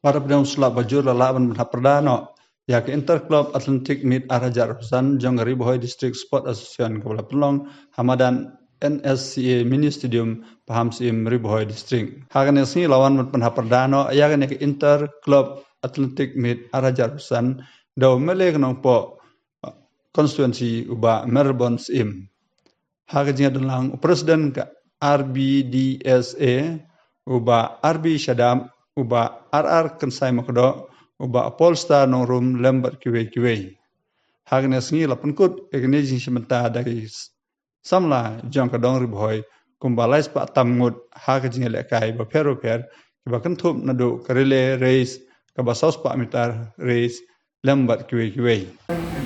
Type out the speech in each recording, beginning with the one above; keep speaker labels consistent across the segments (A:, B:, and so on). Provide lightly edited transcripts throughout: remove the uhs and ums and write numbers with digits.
A: para pedang sulap bajur lalaban perdana ya ke Interclub Atlantic Meet Arajar Husan Jonggari Bohoi District Sport Association Kepala Pelong Hamadan NSCA Mini Stadium Paham Sim Ribohoi District. Hagan yang lawan perdana ya ke Interclub Atlantic Meet Arajar Husan daw melek nang po constituency uba Melbourne Sim. Hagan dalang Presiden ke RBDSA uba RB Shadam uba RR Kensai Makdo uba Polestar nongrum lembat kiwe. Hagne sengi lapan kut egnezi sementara dari samla jang kadong riboy kumbalais pa tamngut hagajing lekai ba pero ba kentup nadu karele race ka ba saus pa mitar race lembat kiwe.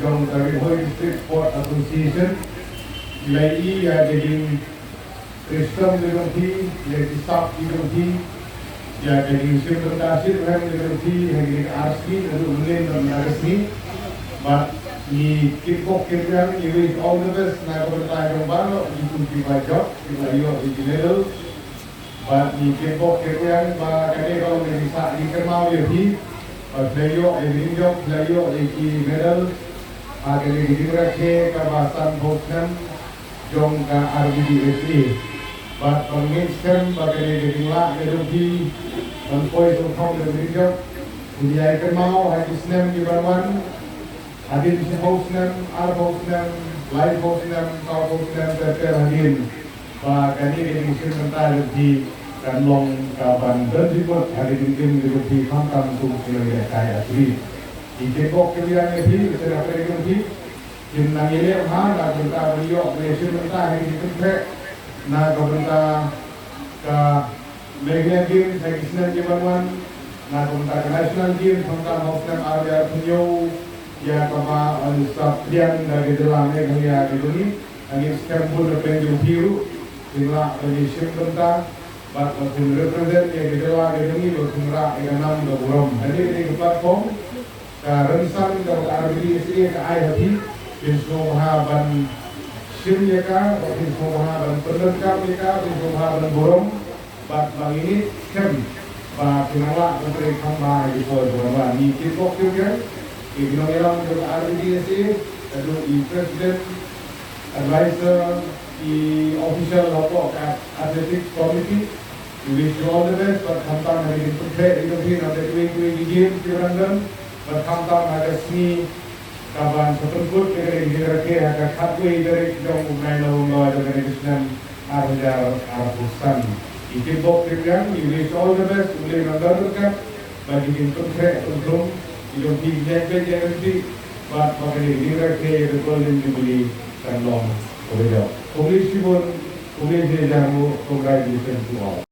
B: Jong Riboy District Sport Association lai ya jadi Kristen Liberty, jadi staff Liberty, ya jadi implementasi dengan Liberty, yang RSI, lalu online dan RSI. But di kickbox yang you wish all the best, na kebertaan yang baru, itu tiba job, tiba yo di level. But di kickbox yang kami kalau bisa dikenal lebih, playo, job, playo, medal, agar diberikan kawasan Bosnan, jong ke RBDSA. But mengingatkan bagaimana dimulai lebih menpois untuk lebih dia kenal hadis nem di Barman hadir di Bosnan, Bosnan, live Bosnan, South Bosnan terter hadir. Bagaimana di musim mentah di kanlong kaban berjibut hadir di lebih hantam untuk lebih kaya asli. Di tembok kalian lebih sudah lebih jenang ini mana kita beliau musim mentah hari itu na pemerintah ke Legion Game, National Department, na pemerintah ke National Game, pemerintah Hostel Area Punyo, ya kama stafian dari dalam negara ini, angin skambul penju biru, sila relation pemerintah, bat pun represent yang di dalam ini berkumra enam dorom. Jadi ini platform ke rensan ke RBDSA ke IHP, insya ban sim mereka, semua dan pendekat mereka, semua dan borong, bat bang ini kem, bat kenala menteri kamba itu berapa ni kickbox juga, ibnu orang dari RBDSA, lalu di presiden, advisor, di official lapor atletik committee, we wish you all the best, but hantar hari ini prepare itu pun ada kue game di London, but hantar ada seni kaban seperti kita dikira agak hatui dari jong umai lawan dengan Islam Arjar Arbusan. Ini bok krian, we wish all the best. Boleh mendaratkan bagi interpret untuk hidup di JPJMC, buat bagi dikira ke golden jubilee kanlong. Boleh jauh. Polisi pun, polisi jamu congratulations to all.